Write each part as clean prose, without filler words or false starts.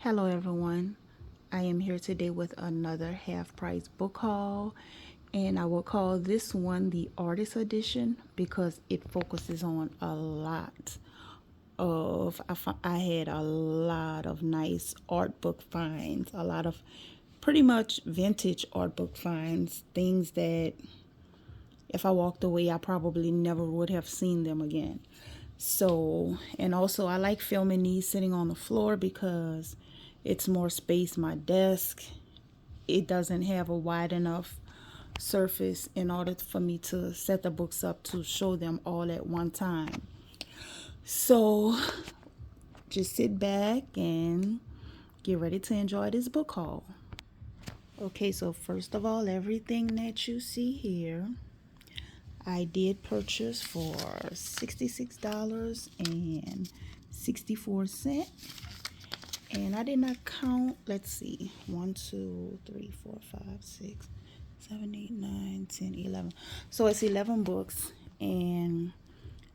Hello everyone, I am here today with another half price book haul, and I will call this one the artist edition because it focuses on a lot of I had a lot of nice art book finds, a lot of pretty much vintage art book finds, things that if I walked away I probably never would have seen them again. So, and also I like filming these sitting on the floor because it's more space. My desk, it doesn't have a wide enough surface in order for me to set the books up to show them all at one time. So just sit back and get ready to enjoy this book haul. Okay, so first of all, everything that you see here I did purchase for $66.64. And I did not count, let's see, 1, 2, 3, 4, 5, 6, 7, 8, 9, 10, 11. So it's 11 books, and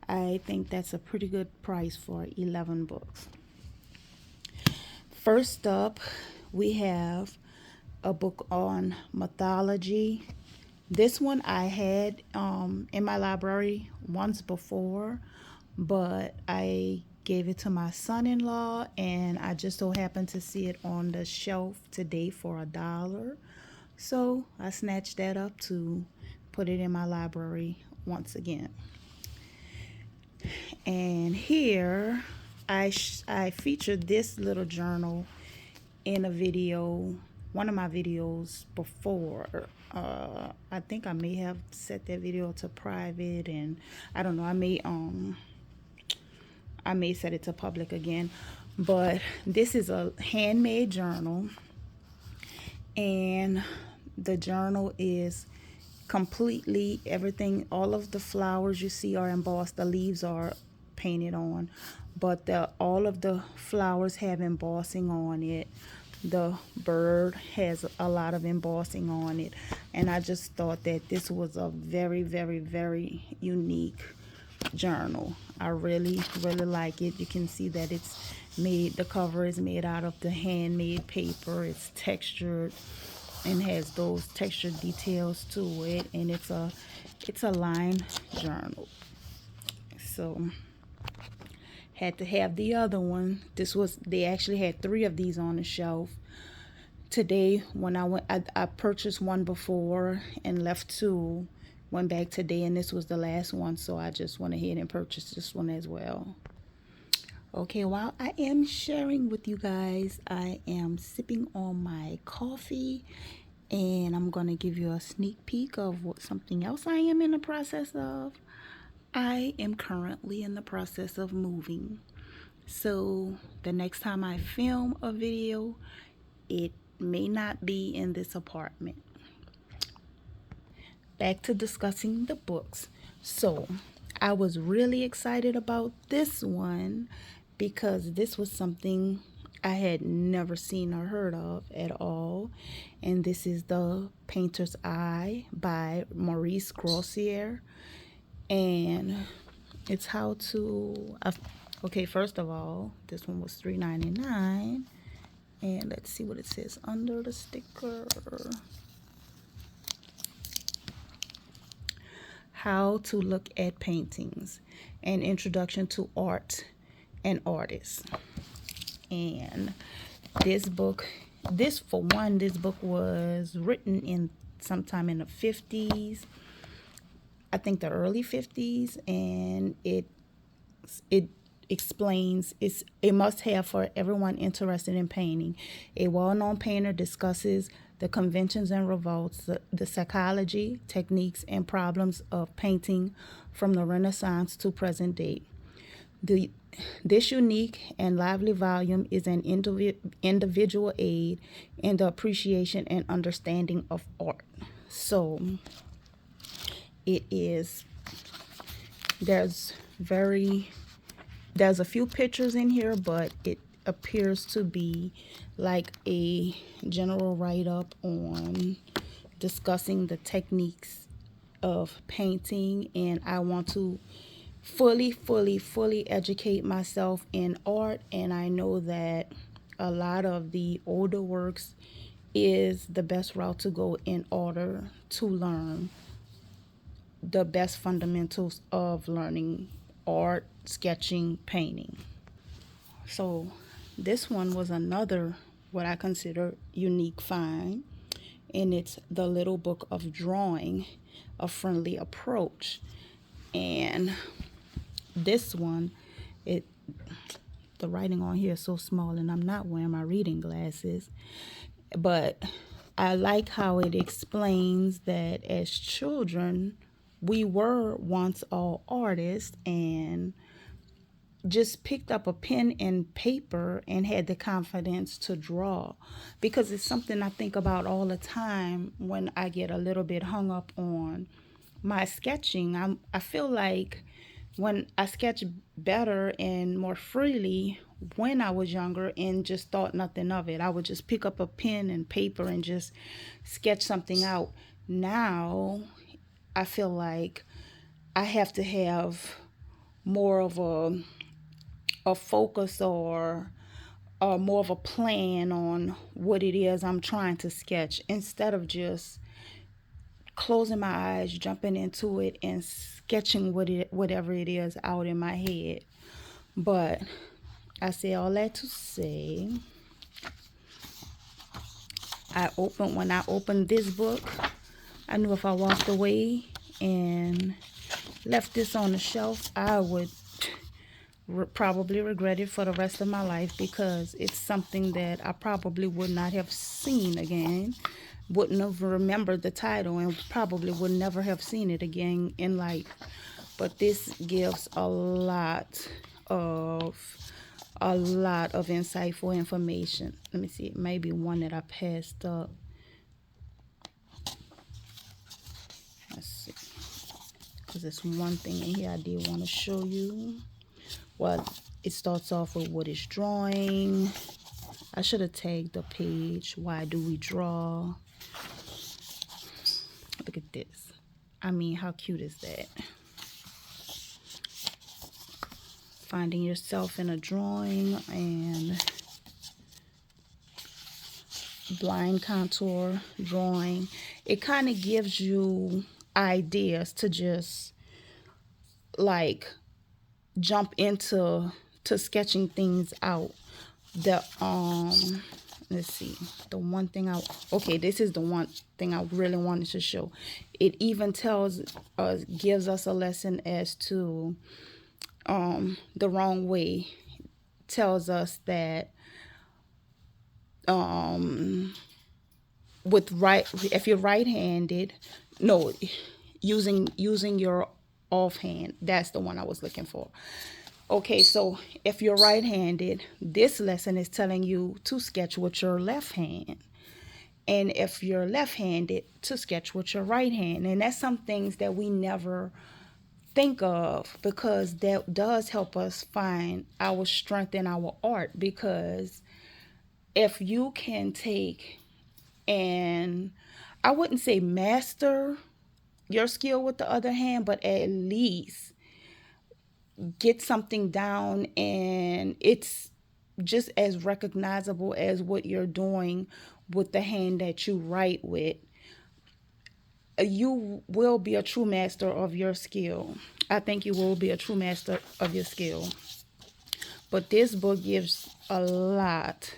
I think that's a pretty good price for 11 books. First up, we have a book on mythology. This one I had in my library once before, but I gave it to my son-in-law, and I just so happened to see it on the shelf today for $1. So I snatched that up to put it in my library once again. And here I featured this little journal in a video, one of my videos before. I think I may have set that video to private, and I don't know, I may set it to public again. But this is a handmade journal, and the journal is completely everything. All of the flowers you see are embossed. The leaves are painted on, but all of the flowers have embossing on it. The bird has a lot of embossing on it, and I just thought that this was a very, very, very unique journal. I really like it. You can see that it's made, the cover is made out of the handmade paper. It's textured and has those textured details to it, and it's a lined journal. So had to have the other one. They actually had 3 of these on the shelf. Today when I purchased one before and left 2, went back today, and this was the last one, so I just went ahead and purchased this one as well. Okay, while I am sharing with you guys, I am sipping on my coffee, and I'm going to give you a sneak peek of something else I am in the process of. I am currently in the process of moving. So the next time I film a video, it may not be in this apartment. Back to discussing the books. So I was really excited about this one because this was something I had never seen or heard of at all. And this is The Painter's Eye by Maurice Grossier. And it's how to, okay, first of all, this one was $3.99. And let's see what it says under the sticker. How to Look at Paintings, an introduction to art and artists. And this book was written in sometime in the 50s, I think the early 50s, and it explains, it's a must-have for everyone interested in painting. A well-known painter discusses the conventions and revolts, the psychology, techniques, and problems of painting from the Renaissance to present day. This unique and lively volume is an individual aid in the appreciation and understanding of art. So it is, there's a few pictures in here, but it appears to be like a general write-up on discussing the techniques of painting, and I want to fully educate myself in art, and I know that a lot of the older works is the best route to go in order to learn the best fundamentals of learning art, sketching, painting. So this one was another what I consider unique find, and it's The Little Book of Drawing, A Friendly Approach. And this one, it the writing on here is so small, and I'm not wearing my reading glasses, but I like how it explains that as children we were once all artists and just picked up a pen and paper and had the confidence to draw, because it's something I think about all the time when I get a little bit hung up on my sketching. I feel like when I sketch better and more freely when I was younger and just thought nothing of it. I would just pick up a pen and paper and just sketch something out. Now I feel like I have to have more of a focus or more of a plan on what it is I'm trying to sketch, instead of just closing my eyes, jumping into it, and sketching whatever it is out in my head. But I say all that to say, when I opened this book, I knew if I walked away and left this on the shelf, I would probably regret it for the rest of my life, because it's something that I probably would not have seen again, wouldn't have remembered the title, and probably would never have seen it again in life. But this gives a lot of insightful information. Let me see, it may be one that I passed up. Let's see, because there's one thing in here I did want to show you. Well, it starts off with what is drawing. I should have tagged the page. Why do we draw? Look at this. I mean, how cute is that? Finding yourself in a drawing and blind contour drawing. It kind of gives you ideas to just like jump into sketching things out. The let's see, the one thing this is the one thing I really wanted to show. It even gives us a lesson as to the wrong way. Tells us that if you're right-handed, no, using your offhand, that's the one I was looking for. Okay, so if you're right-handed, this lesson is telling you to sketch with your left hand. And if you're left-handed, to sketch with your right hand. And that's some things that we never think of, because that does help us find our strength in our art. Because if you can take, and I wouldn't say master your skill with the other hand, but at least get something down and it's just as recognizable as what you're doing with the hand that you write with, you will be a true master of your skill. I think you will be a true master of your skill. But this book gives a lot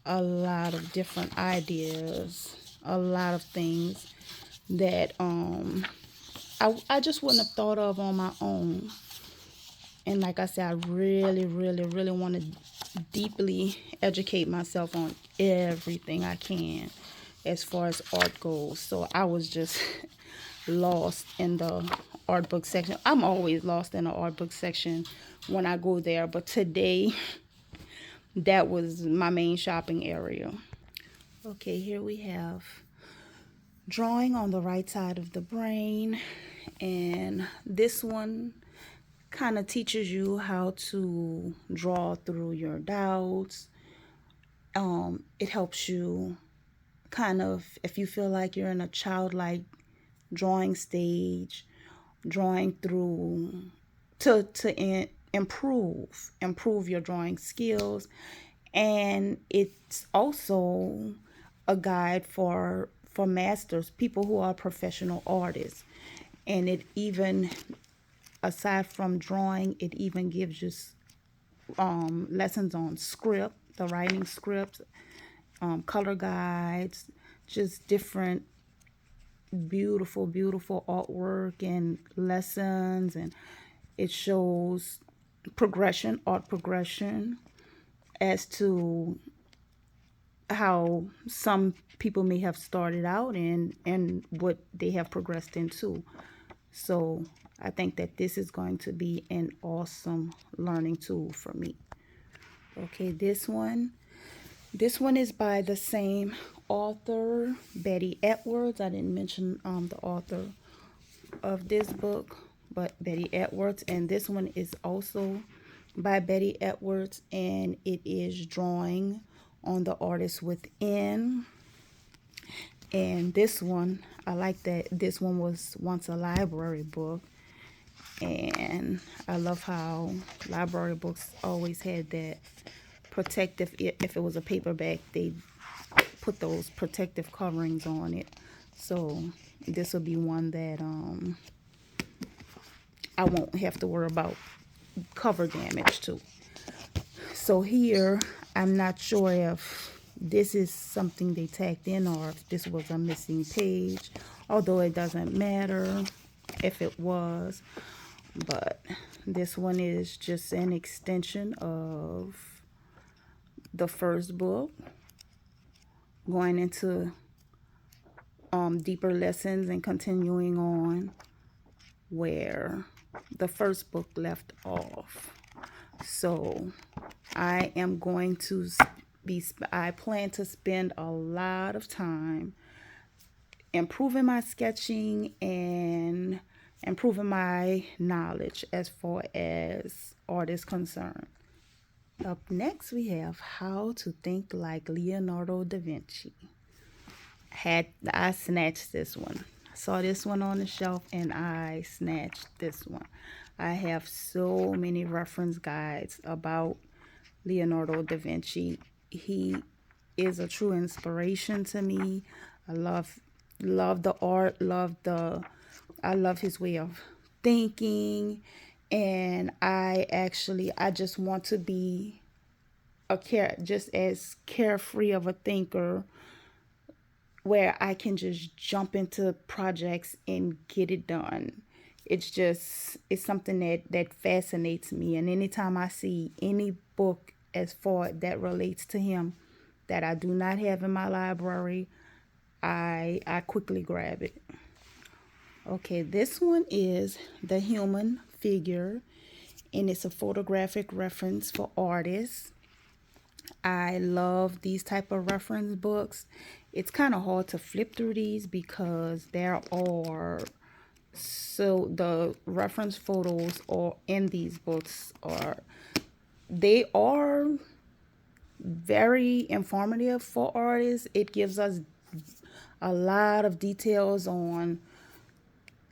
of different ideas, a lot of things that I just wouldn't have thought of on my own. And like I said, I really want to deeply educate myself on everything I can as far as art goes. So I was just lost in the art book section. I'm always lost in the art book section when I go there, but today that was my main shopping area. Okay, here we have drawing on the right side of the brain, and this one kind of teaches you how to draw through your doubts. It helps you kind of, if you feel like you're in a childlike drawing stage, drawing through to improve your drawing skills, And it's also a guide for masters, people who are professional artists. And it even, aside from drawing, it even gives you lessons on script, the writing scripts, color guides, just different beautiful, beautiful artwork and lessons. And it shows progression, art progression, as to how some people may have started out and what they have progressed into. So I think that this is going to be an awesome learning tool for me. Okay, this one is by the same author, Betty Edwards. I didn't mention the author of this book, but Betty Edwards. And this one is also by Betty Edwards, and it is Drawing on the Artist Within. And this one, I like that this one was once a library book. And I love how library books always had that protective, if it was a paperback, they put those protective coverings on it. So this will be one that I won't have to worry about cover damage too. So here, I'm not sure if this is something they tacked in or if this was a missing page, although it doesn't matter if it was. But this one is just an extension of the first book, going into deeper lessons and continuing on where the first book left off. So I am going to I plan to spend a lot of time improving my sketching and improving my knowledge as far as art is concerned. Up next, we have How to Think Like Leonardo da Vinci. I snatched this one. I saw this one on the shelf and I snatched this one. I have so many reference guides about Leonardo da Vinci. He is a true inspiration to me. I love the art, I love his way of thinking, and I just want to be just as carefree of a thinker, where I can just jump into projects and get it done. It's something that fascinates me. And anytime I see any book as far that relates to him that I do not have in my library, I quickly grab it. Okay, this one is The Human Figure, and it's a photographic reference for artists. I love these type of reference books. It's kind of hard to flip through these because the reference photos or in these books they are very informative for artists. It gives us a lot of details on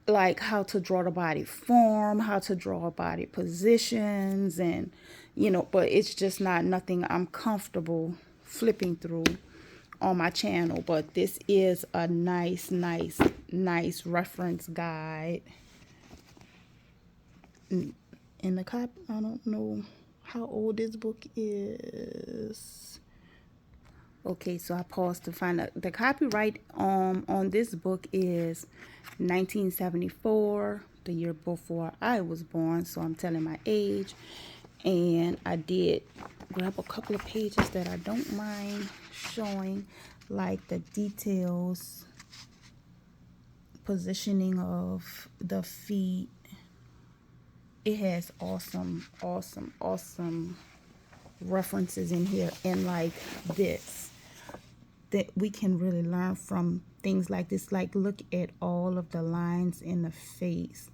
like how to draw the body form, how to draw body positions, and but it's just not nothing I'm comfortable flipping through on my channel. But this is a nice reference guide. In the copy, I don't know how old this book is. Okay, so I paused to find out the copyright on this book is 1974, the year before I was born, so I'm telling my age. And I did grab a couple of pages that I don't mind showing, like the details, positioning of the feet. It has awesome references in here, and like this, that we can really learn from things like this. Like, look at all of the lines in the face.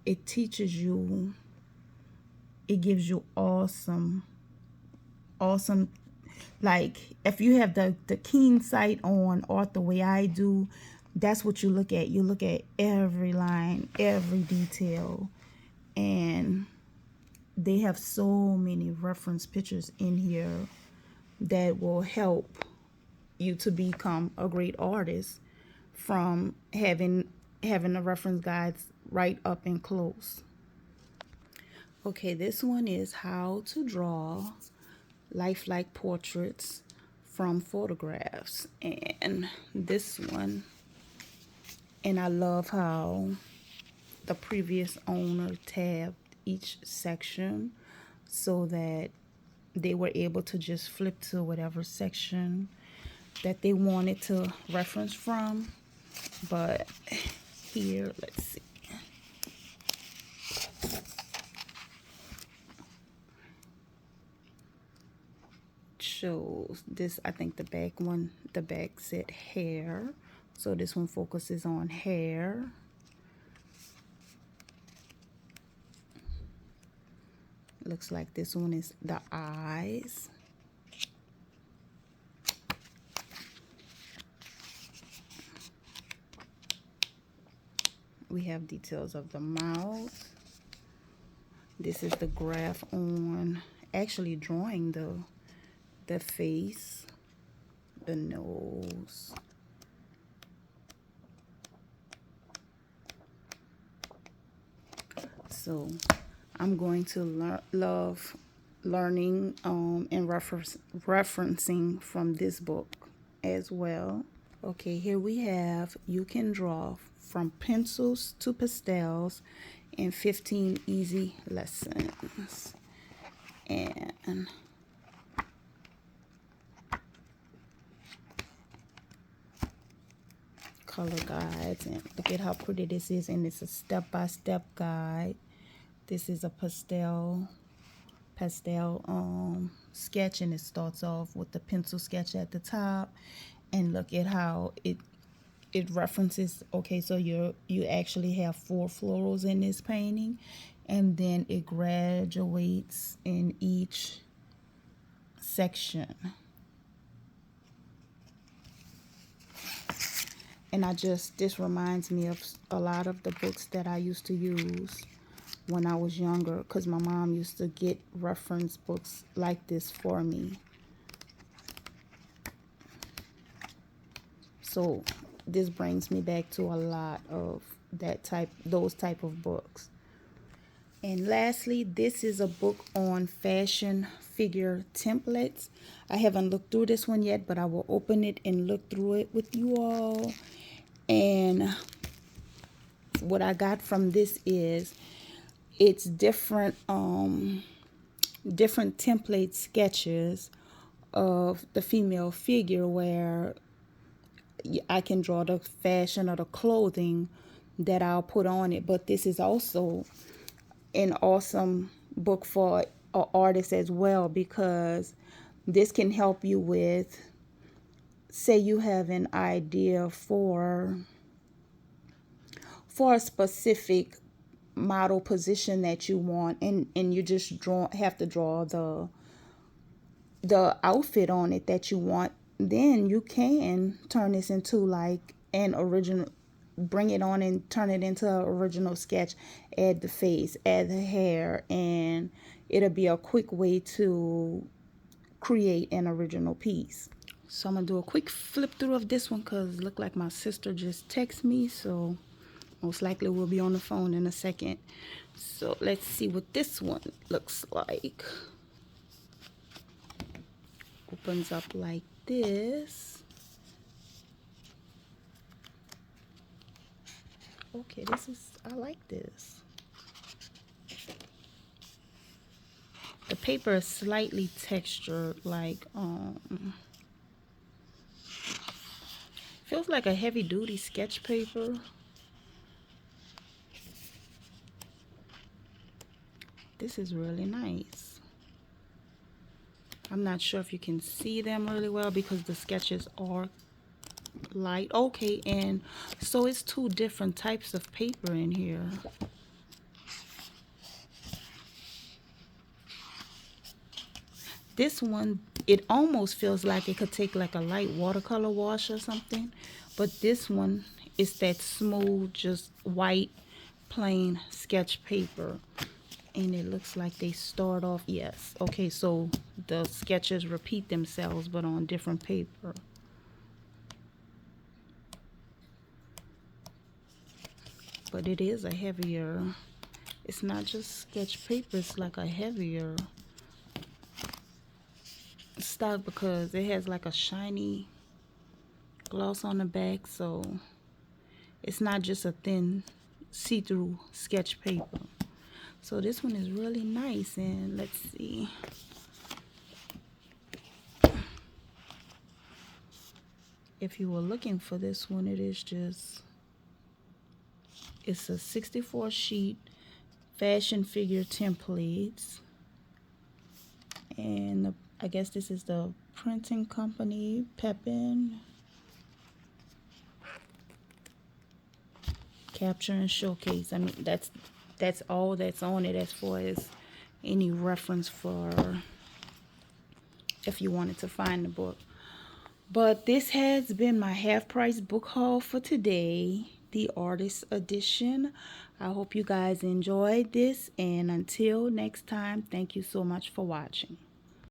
It teaches you, it gives you awesome, like if you have the keen sight on art the way I do, that's what you look at. You look at every line, every detail, and they have so many reference pictures in here that will help you to become a great artist from having the reference guides right up and close. Okay, this one is how to draw lifelike portraits from photographs. And this one, and I love how the previous owner tabbed each section so that they were able to just flip to whatever section that they wanted to reference from. But here, let's see. Shows this, I think the back said hair. So this one focuses on hair. Looks like this one is the eyes. We have details of the mouth. This is the graph on actually drawing the face, the nose. So I'm going to love learning and referencing from this book as well. Okay, here we have You Can Draw from Pencils to Pastels in 15 Easy Lessons. And color guides, and look at how pretty this is, and it's a step-by-step guide. This is a pastel sketch, and it starts off with the pencil sketch at the top, and look at how it references. Okay, so you actually have 4 florals in this painting, and then it graduates in each section. And this reminds me of a lot of the books that I used to use when I was younger, because my mom used to get reference books like this for me. So this brings me back to a lot of those type of books. And lastly, this is a book on fashion figure templates. I haven't looked through this one yet, but I will open it and look through it with you all. And what I got from this is it's different template sketches of the female figure where I can draw the fashion or the clothing that I'll put on it. But this is also an awesome book for an artist as well, because this can help you with, say you have an idea for a specific model position that you want, and you just have to draw the outfit on it that you want. Then you can turn this into like an original, bring it on and turn it into an original sketch, add the face, add the hair, and it'll be a quick way to create an original piece. So I'm gonna do a quick flip through of this one because it looked like my sister just texted me, so most likely we'll be on the phone in a second. So let's see what this one looks like. Opens up like this. Okay, I like this. The paper is slightly textured, like feels like a heavy duty sketch paper. This is really nice. I'm not sure if you can see them really well because the sketches are light. Okay, and so it's 2 different types of paper in here. This one, it almost feels like it could take like a light watercolor wash or something, but this one is that smooth, just white, plain sketch paper. And it looks like they start off, yes. Okay, so the sketches repeat themselves, but on different paper. But it is a heavier, it's not just sketch paper, it's like a heavier stock because it has like a shiny gloss on the back, so it's not just a thin see-through sketch paper. So this one is really nice. And let's see, if you were looking for this one, it is just, it's a 64 sheet fashion figure templates. And I guess this is the printing company, Pepin. Capture and showcase. I mean, that's all that's on it as far as any reference for if you wanted to find the book. But this has been my half-price book haul for today, the artist edition. I hope you guys enjoyed this, and until next time, thank you so much for watching.